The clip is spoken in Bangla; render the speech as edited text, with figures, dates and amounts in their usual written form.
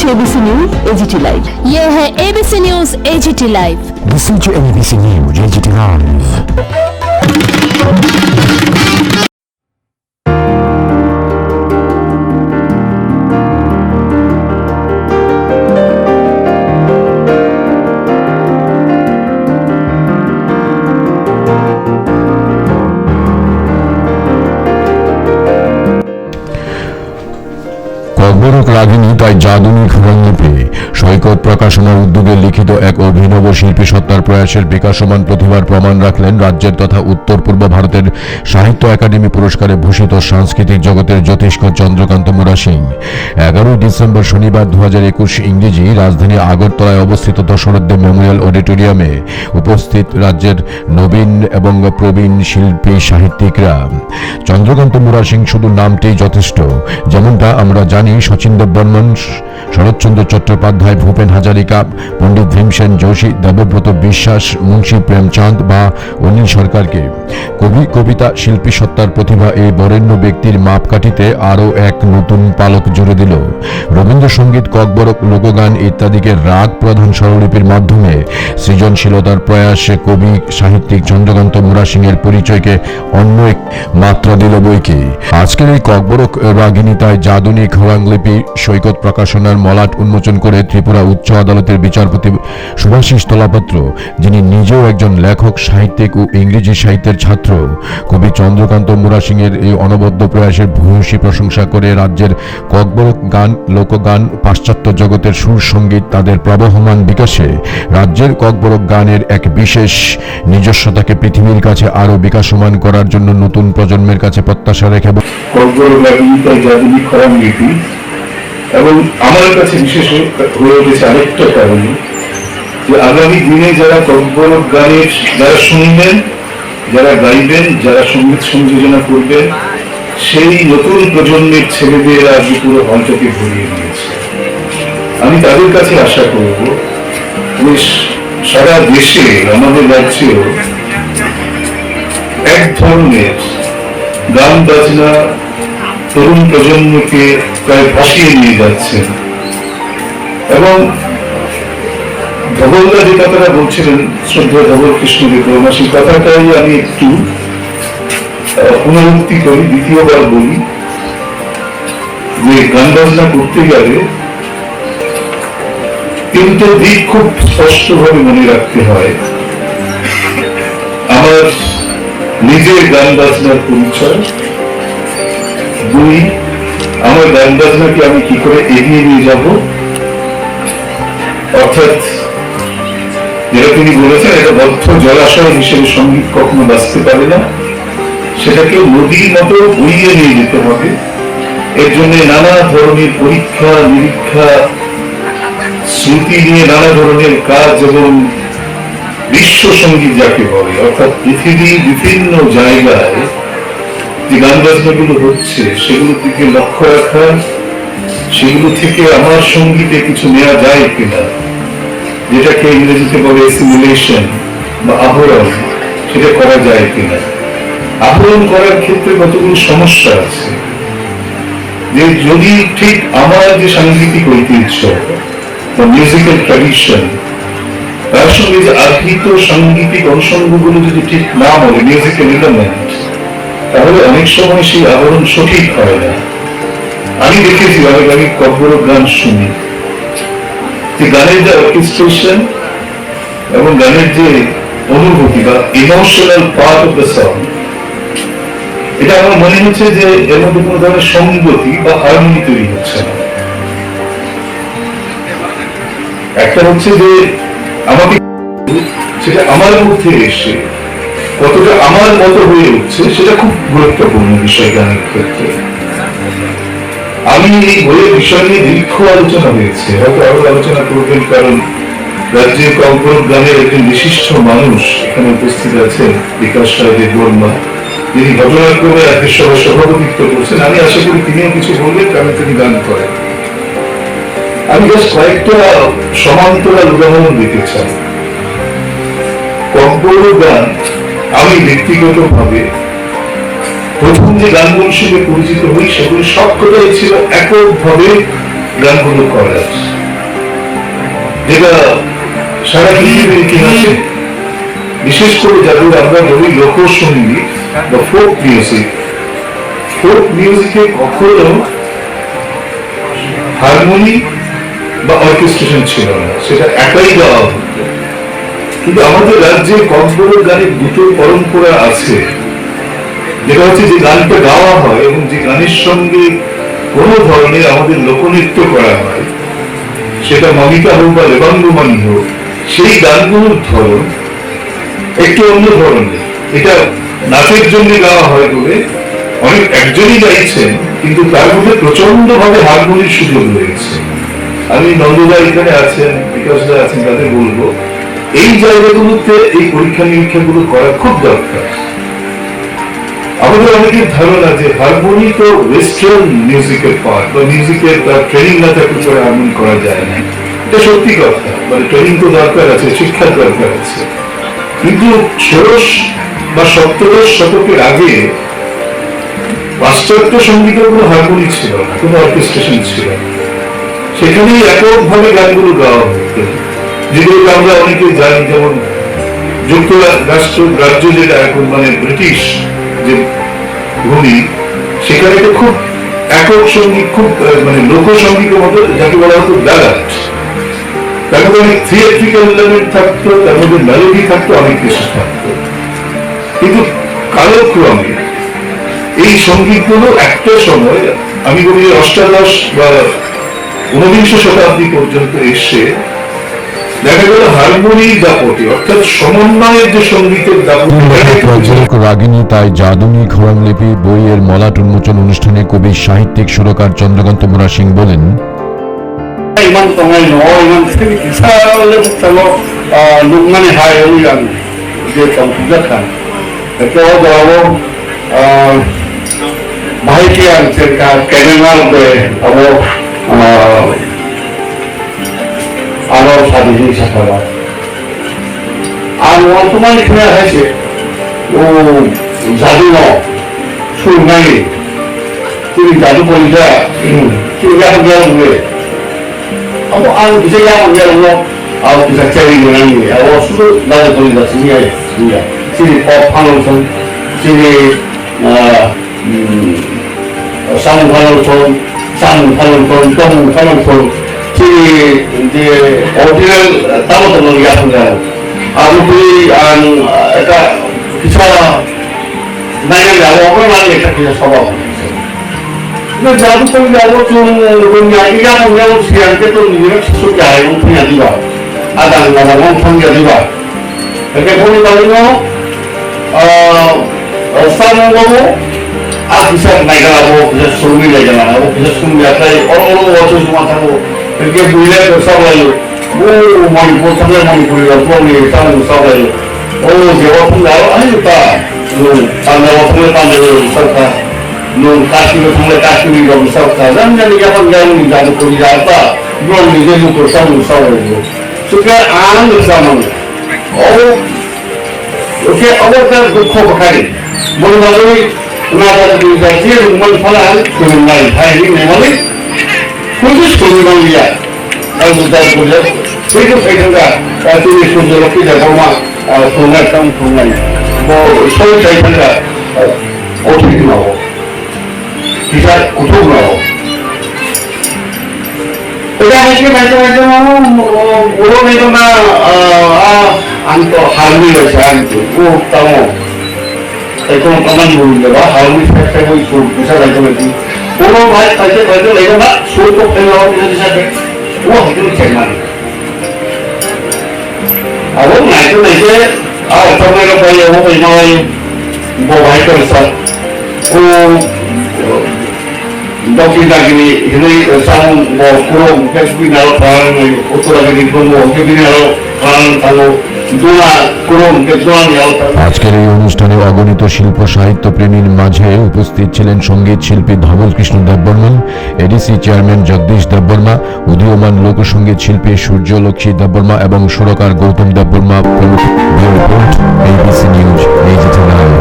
to ABC News AGT Live। ये है ABC News AGT Live। Listen to ABC News AGT Live। Kokborok রাগিনী তাই জাদুনি খোরাংলিপি সৈকত প্রকাশনার উদ্যোগে লিখিত এক অভিনব শিল্পী সত্তার প্রয়াসের বিকাশমান প্রতিভার প্রমাণ রাখলেন রাজ্যের তথা উত্তর পূর্ব ভারতের সাহিত্য একাডেমি পুরস্কারে ভূষিত সাংস্কৃতিক জগতের জ্যোতিষ্ক চন্দ্রকান্ত মুরা সিং। 11 ডিসেম্বর শনিবার 2021 ইংরেজি রাজধানী আগরতলায় অবস্থিত দশরথদেব মেমোরিয়াল অডিটোরিয়ামে উপস্থিত রাজ্যের নবীন এবং প্রবীণ শিল্পী সাহিত্যিকরা। চন্দ্রকান্ত মুরা সিং শুধু নামটিই যথেষ্ট। যেমনটা আমরা জানি, শচীন দেববর্মন, শরৎচন্দ্র চট্টোপাধ্যায়, ভূপেন হাজারিকা, পণ্ডিত ভীমসেন যোশী, দেবব্রত বিশ্বাস, মুন্সী প্রেমচাঁদ বা অনিল সরকারকে কবি, কবিতা, শিল্পী সত্তার প্রতিভা এই বরেণ্য ব্যক্তির মাপকাঠিতে আরও এক নতুন পালক জুড়ে দিল। রবীন্দ্রসঙ্গীত, ককবরক, লোকগান ইত্যাদিকে রাগ প্রধান স্বরলিপির মাধ্যমে সৃজনশীলতার প্রয়াসে কবি সাহিত্যিক চন্দ্রকান্ত মুরা সিং এর পরিচয়কে অন্য এক মাত্রা দিল বইকি। আজকের এই ককবরক রাগিনী তাই জাদুনি খোরাংলিপি সৈকত প্রকাশনার মলাট উন্মোচন করে ত্রিপুরা উচ্চ আদালতের বিচারপতি শুভাশিস তলাপাত্র, যিনি নিজেও একজন লেখক, সাহিত্যিক ও ইংরেজি সাহিত্যের ছাত্র, কবি চন্দ্রকান্ত মুরা সিং এর এই অনবদ্য প্রয়াসের ভূয়সী প্রশংসা করে রাজ্যের ককবরক গান, লোকগান, পাশ্চাত্য জগতের সুর সঙ্গীত তাদের প্রবহমান বিকাশে রাজ্যের ককবরক গানের এক বিশেষ নিজস্বতাকে পৃথিবীর কাছে আরো বিকাশমান করার জন্য নতুন প্রজন্মের কাছে প্রত্যাশা রেখে ককবরক রাগিনী তাই জাদুনি খোরাংলিপি এবং আমার কাছে বিশেষ হয়ে উঠেছে আরেকটা কারণ যে আগামী দিনে যারা ককবরক গানের যারা শুনবেন, যারা গাইবেন, যারা সঙ্গীত সংযোজনা করবেন, সেই নতুন প্রজন্মের ছেলেদের আজ পুরো মঞ্চকে ভরিয়ে দিয়েছে। আমি তাদের কাছে আশা করব যে সারা দেশে, আমাদের রাজ্যেও এক ধরনের গান বাজনা তরুণ প্রজন্মকে প্রায় ভাসিয়ে নিয়ে যাচ্ছেন। এবং ধবলদা যে কথাটা বলছিলেন, শ্রদ্ধা ধবল কৃষ্ণদেব বর্মা, সেই কথাটাই আমি একটু পুনরুক্তি করি, দ্বিতীয়বার বলি যে গান বাজনা করতে গেলে তিনটে দিক খুব স্পষ্টভাবে মনে রাখতে হয়। আমার নিজের গান বাজনার পরিচয়, দুই, আমার গান বাজনাকে আমি কি করে এগিয়ে নিয়ে যাব, অর্থাৎ যেটা তিনি বলেছেন এটা বদ্ধ জলাশয় হিসেবে সঙ্গীত কখনো বাঁচতে পারে না, সেটাকে নদীর মতো বইয়ে নিয়ে যেতে হবে। এর জন্য নানা ধরনের পরীক্ষা নিরীক্ষা, স্মৃতি নিয়ে নানা ধরনের কাজ এবং বিশ্ব সঙ্গীত যাকে বলে, অর্থাৎ পৃথিবীর বিভিন্ন জায়গায় যে গান বাজনাগুলো হচ্ছে সেগুলোর দিকে লক্ষ্য রাখা, সেগুলো থেকে আমার সঙ্গীতে কিছু নেওয়া যায় কিনা, যেটাকে ইংরেজিতে বলে অ্যাসিমিলেশন বা আহরণ, সেটা করা যায় কিনা। আহরণ করার ক্ষেত্রে কতগুলো সমস্যা আছে, যে যদি ঠিক আমার যে সাংগীতিক ঐতিহ্য বা মিউজিক্যাল ট্র্যাডিশন, তার সঙ্গে যে আধৃত সাংগীতিক অনুষঙ্গগুলো যদি ঠিক না বলে, মিউজিক্যাল এলিমেন্ট, তাহলে অনেক সময় সেই আহরণ সঠিক হয় না। আমি দেখেছি আমি ককবরক গান শুনি, যে গানের যে অর্কেস্ট্রেশন এবং গানের যে অনুভূতি বা emotional part of the song, এটা আমার মনে হচ্ছে যে এর মধ্যে কোনো ধরনের সংগতি বা হারমোনি তৈরি হচ্ছে না। একটা হচ্ছে যে আমাকে সেটা আমার মধ্যে এসে কতটা আমার মতো হয়ে উঠছে, সেটা খুব গুরুত্বপূর্ণ বিষয় গানের ক্ষেত্রে। আমি এই বইয়ের বিষয় নিয়ে দীর্ঘ আলোচনা হয়েছে, হয়তো আরো আলোচনা করবেন, কারণ রাজ্যের ককবরক গানের একজন বিশিষ্ট মানুষ এখানে উপস্থিত আছেন, বিকাশ রায় বর্মা, যিনি ঘটনাক্রমে রাজ্যের সভায় সভাপতিত্ব করছেন। আমি আশা করি তিনিও কিছু বলবেন, কারণ তিনি গান করেন। আমি জাস্ট কয়েকটা সমান্তরাল উদাহরণ দিতে চাই। ককবরক গান আমি ব্যক্তিগতভাবে প্রথম যে গানগুলোর সঙ্গে পরিচিত হই, সেগুলো সবকটাই ছিল এককভাবে গানগুলো করার, যেটা সারা পৃথিবীর ইতিহাসে বিশেষ করে যাদের আমরা বলি লোকসঙ্গীত বা ফোক মিউজিকে কখনো হারমোনি বা অর্কেস্ট্রেশন ছিল না, সেটা একাই গাওয়া হতো। কিন্তু আমাদের রাজ্যে কক্সবাজার গানের দুটো পরম্পরা আছে, যেটা হচ্ছে যে গানটা গাওয়া হয় এবং যে গানের সঙ্গে কোনো ধরনের আমাদের লোকনৃত্য করা হয়, সেটা মমিতা হোক বা লেবাঙ্গমানি হোক, সেই গানগুলোর ধরন একটু অন্য ধরনের। এটা নাচের জন্য গাওয়া হয় বলে অনেক একজনই গাইছেন, কিন্তু তার মধ্যে প্রচন্ড ভাবে হারমোনির সুযোগ রয়েছে। আমি নন্দদা এখানে আছেন, বিকাশদা আছেন, তাদের বলবো এই জায়গাগুলোতে এই পরীক্ষা নিরীক্ষা গুলো করা খুব দরকার। আমাদের অনেকের ধারণা যে হারমোনি তো ওয়েস্টার্ন মিউজিকের পার্ট, বা মিউজিকের ট্রেনিং না থাকলে পরে হারমোনি করা যায় না। এটা সত্যি কথা, মানে ট্রেনিং তো দরকার আছে, শিক্ষার দরকার আছে। কিন্তু 16 বা 17 শতকের আগে পাশ্চাত্য সঙ্গীতের কোনো হারমোনি ছিল না, কোনো অর্কেস্ট্রেশন ছিল না, সেখানেই এককভাবে গানগুলো গাওয়া হতো, যেগুলোকে আমরা অনেকে জানি। যেমন যুক্তরাজ্য যেটা এখন মানে ব্রিটিশ যে ভূমি, সেখানে তো খুব একক সঙ্গীত, খুব মানে লোকসঙ্গীতের মতো, যাকে বলা হতো ব্যালাড। তার মধ্যে অনেক থিয়েট্রিক্যাল এলিমেন্ট থাকতো, তার মধ্যে মেলোডি থাকতো, অনেক কিছু থাকতো। কিন্তু কালক্রমে এই সঙ্গীতগুলো একটা সময়, আমি বলি অষ্টাদশ বা 19 শতাব্দী পর্যন্ত এসে দেখা গেল হারমোনির দাপটে, অর্থাৎ সমন্বয়ের যে সঙ্গীতের দাপটে। রাগিনী তাই জাদুনি খোরাং লিপি বইয়ের মলাট উন্মোচন অনুষ্ঠানে কবি সাহিত্যিক সুরকার চন্দ্রকান্ত মোরা সিং বলেন, 이만 동안 이만 특히 기사를부터 눈만이 하여리랑 이제 좀 부족한 또 마이티한 제가 개명하는데 아마 사진이 시작하다 원투만이 그냥 하지 자두노 술망이 우리 자두 보니까 기가 한 개는 왜 ang bisa yang mo ang bisa cari dengan ini awal sudah dah boleh dah sini sini pop panelson sini sang panelson tong panelson sini di original tahu tentang yang ada aku beli ada bisa nanya awal apa lagi kita sebab जादू को जादू तुम बुनियादी या बुनियादी सियार के तो नियम सुन जाए वो बुनियादी बात आधा घंटा वो बुनियादी बात लेकिन बोली बात नो सामने वो आप किसी नहीं करा वो किसी सुन भी ले जाना वो किसी सुन जाता है और वो तो सुना था वो लेकिन बुनिया तो सब है वो मणिपुर सबसे मणिपुर का वो नहीं सब सब है वो जवाब तुम जाओ आई था वो सामने वो तुम्हें पाने सब था nung kasih semua kasih di dalam sauta dan jadi apa yang menjadi kerjaan belum dijadi bersama sauta itu sudah bersama oh oke awal kan dukho bakari mulai nada dijadi rumah falan mulai hari ini mulai khusus kemudian dia kalau sudah kerja itu saya itu sudah lebih dari rumah sungai sungai mau saya tidak otak mau bisa utuh loh. Udah masih macam-macam belum itu mah anto harmoni macam itu. Tahu. Itu teman dulu lah harmoni saya itu bisa lagi nanti. Belum baik saja lagi nak suruh pelawat bisa deh. Wah itu ceman. Aku nak itu nanti teman apa yang mau bawa itu besar. Dokter lagi ini sang mau kurung kasih nalar orang utur lagi kurung kasih nalar orang kalau dua kurung kasih nalar. আজকের এই অনুষ্ঠানে অগণিত শিল্প সাহিত্য প্রেমীর মাঝে উপস্থিত ছিলেন সঙ্গীত শিল্পী ধবল কৃষ্ণ দেববর্মা, এডিসি চেয়ারম্যান জগদীশ দেববর্মা, উদীয়মান লোকসঙ্গীত শিল্পী সূর্যলক্ষ্মী দেববর্মা এবং সুরকার গৌতম দেববর্মা প্রমুখ। ABC news, digital live.